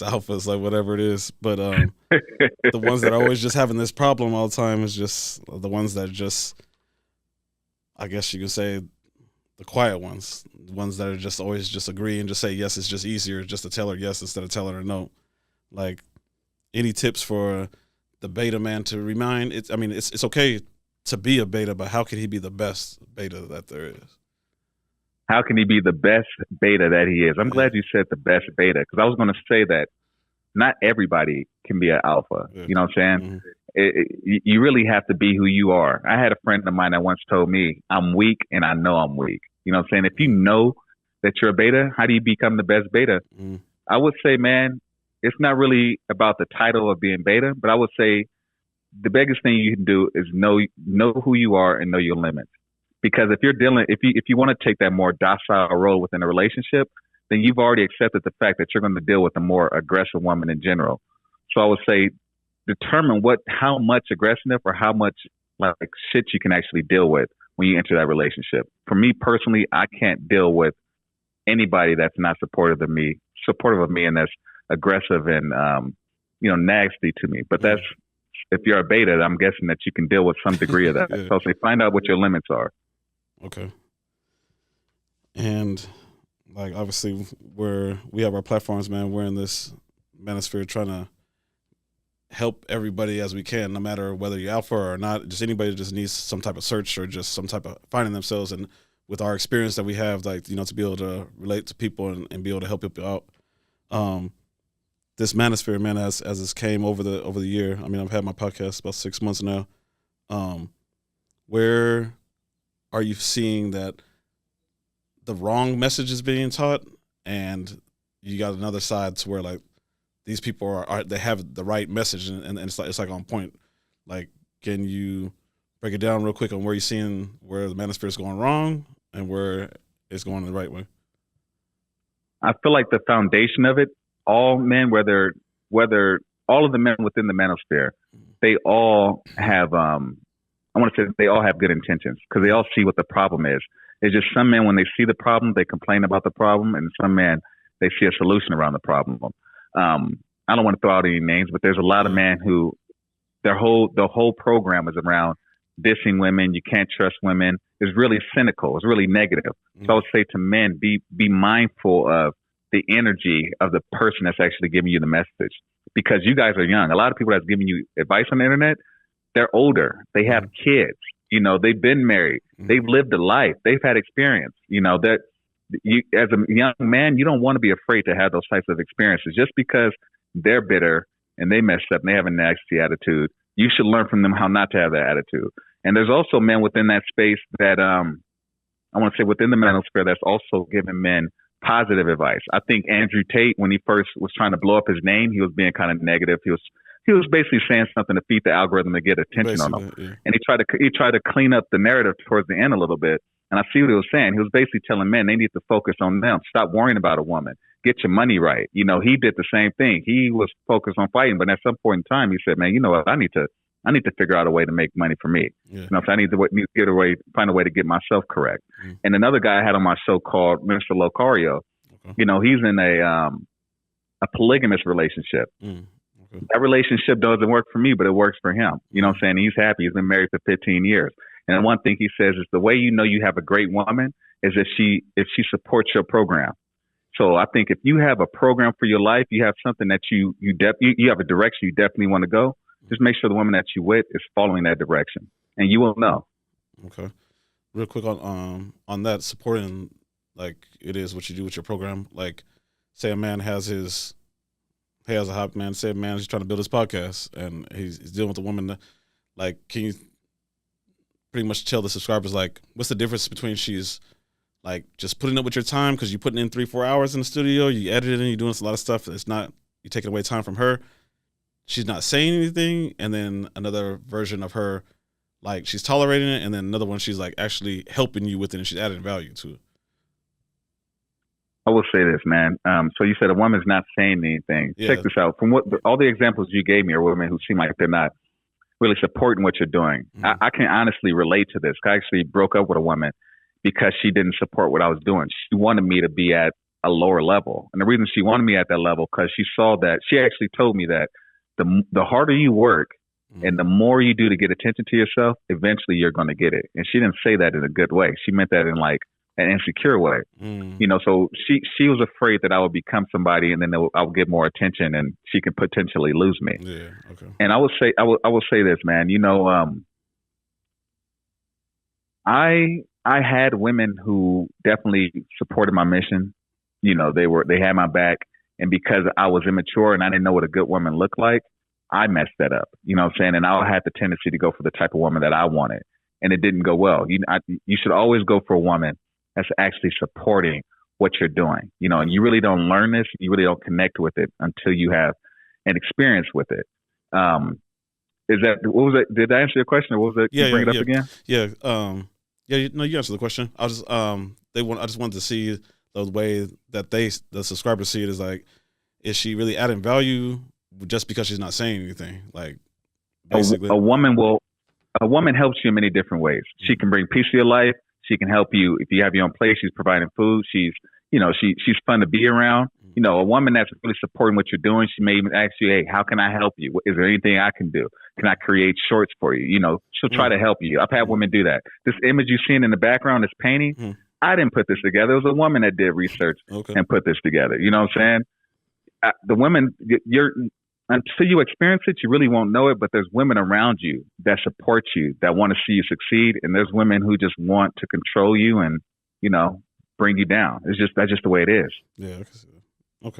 It's alpha, it's like whatever it is. But the ones that are always just having this problem all the time is just the ones that just, I guess you could say, the quiet ones, the ones that are just always just agree and just say yes. It's just easier just to tell her yes instead of telling her no. Like, any tips for the beta man to remind? It's, I mean, it's okay to be a beta, but how can he be the best beta that there is? How can he be the best beta that he is? I'm Yeah, glad you said the best beta, because I was going to say that not everybody can be an alpha. yeah. You know what I'm saying? Mm-hmm. You really have to be who you are. I had a friend of mine that once told me, I'm weak and I know I'm weak. You know what I'm saying? If you know that you're a beta, how do you become the best beta? Mm-hmm. I would say, man, it's not really about the title of being beta, but I would say the biggest thing you can do is know who you are and know your limits. Because if you want to take that more docile role within a relationship, then you've already accepted the fact that you're going to deal with a more aggressive woman in general. So I would say determine how much aggressiveness or how much like shit you can actually deal with when you enter that relationship. For me personally, I can't deal with anybody that's not supportive of me, and that's aggressive and nasty to me. But that's if you're a beta, I'm guessing that you can deal with some degree of that. Yeah. So say find out what your limits are. Okay. And like obviously we have our platforms, man. We're in this manosphere trying to help everybody as we can, no matter whether you're alpha or not. Just anybody just needs some type of search or just some type of finding themselves. And with our experience that we have, like, to be able to relate to people and be able to help people out. This manosphere, man, as this came over the year. I mean, I've had my podcast about 6 months now. Where are you seeing that the wrong message is being taught, and you got another side to where like these people are they have the right message and it's like on point? Like, can you break it down real quick on where you're seeing where the manosphere is going wrong and where it's going the right way? I feel like the foundation of it, all men, whether all of the men within the manosphere, they all have I want to say they all have good intentions because they all see what the problem is. It's just some men, when they see the problem, they complain about the problem, and some men, they see a solution around the problem. I don't want to throw out any names, but there's a lot of men who the whole program is around dissing women. You can't trust women. It's really cynical. It's really negative. So I would say to men, be mindful of the energy of the person that's actually giving you the message, because you guys are young. A lot of people that's giving you advice on the internet, they're older. They have kids. They've been married. They've lived a life. They've had experience. That you, as a young man, you don't want to be afraid to have those types of experiences. Just because they're bitter and they messed up and they have a nasty attitude, you should learn from them how not to have that attitude. And there's also men within that space that I want to say within the manosphere that's also giving men positive advice. I think Andrew Tate, when he first was trying to blow up his name, he was being kind of negative. He was basically saying something to feed the algorithm to get attention on him. Yeah. And he tried to clean up the narrative towards the end a little bit. And I see what he was saying. He was basically telling men they need to focus on them. Stop worrying about a woman. Get your money right. He did the same thing. He was focused on fighting, but at some point in time, he said, "Man, you know what? I need to figure out a way to make money for me. Yeah. So I need to find a way to get myself correct." And another guy I had on my show called Mr. Locario. Okay. He's in a polygamous relationship. Okay. That relationship doesn't work for me, but it works for him. You know what I'm saying? He's happy. He's been married for 15 years. And one thing he says is the way you know you have a great woman is if she supports your program. So I think if you have a program for your life, you have something that you have a direction you definitely want to go. Just make sure the woman that you with is following that direction, and you will know. Okay. Real quick on that, supporting, like, it is what you do with your program. Like, say a man has a hot man. Say a man is trying to build his podcast and he's dealing with a woman. That, like, can you pretty much tell the subscribers, like, what's the difference between she's like just putting up with your time because you're putting in 3-4 hours in the studio, you edit it, and you're doing a lot of stuff. It's not, you're taking away time from her. She's not saying anything, and then another version of her, like, she's tolerating it, and then another one, she's like actually helping you with it, and she's adding value to it. I will say this, man. So you said a woman's not saying anything. Yeah. Check this out. From all the examples you gave me are women who seem like they're not really supporting what you're doing. Mm-hmm. I can honestly relate to this. I actually broke up with a woman because she didn't support what I was doing. She wanted me to be at a lower level. And the reason she wanted me at that level, because she saw that, she actually told me that the harder you work and the more you do to get attention to yourself, eventually you're going to get it. And she didn't say that in a good way. She meant that in like an insecure way. You know, so she was afraid that I would become somebody and then I would get more attention and she could potentially lose me. Yeah. Okay. And I will say this, man, you know, I had women who definitely supported my mission. You know, they had my back, and because I was immature and I didn't know what a good woman looked like, I messed that up. You know what I'm saying? And I had the tendency to go for the type of woman that I wanted, and it didn't go well. You should always go for a woman that's actually supporting what you're doing. You know, and you really don't learn this, you really don't connect with it until you have an experience with it. What was it? Did I answer your question, or what was it? Yeah, Can you bring it up again? Yeah. Yeah, no, you answered the question. I just wanted to see the way that the subscribers see it is like, is she really adding value just because she's not saying anything? Like, basically, a woman helps you in many different ways. She can bring peace to your life. She can help you if you have your own place. She's providing food. She's fun to be around. You know, a woman that's really supporting what you're doing. She may even ask you, "Hey, how can I help you? Is there anything I can do? Can I create shorts for you?" You know, she'll try to help you. I've had women do that. This image you've seen in the background, this painting, I didn't put this together. It was a woman that did research and put this together. You know what I'm saying? The women, until you experience it, you really won't know it. But there's women around you that support you, that want to see you succeed, and there's women who just want to control you and, you know, bring you down. That's just the way it is. Yeah, I can see that. Okay.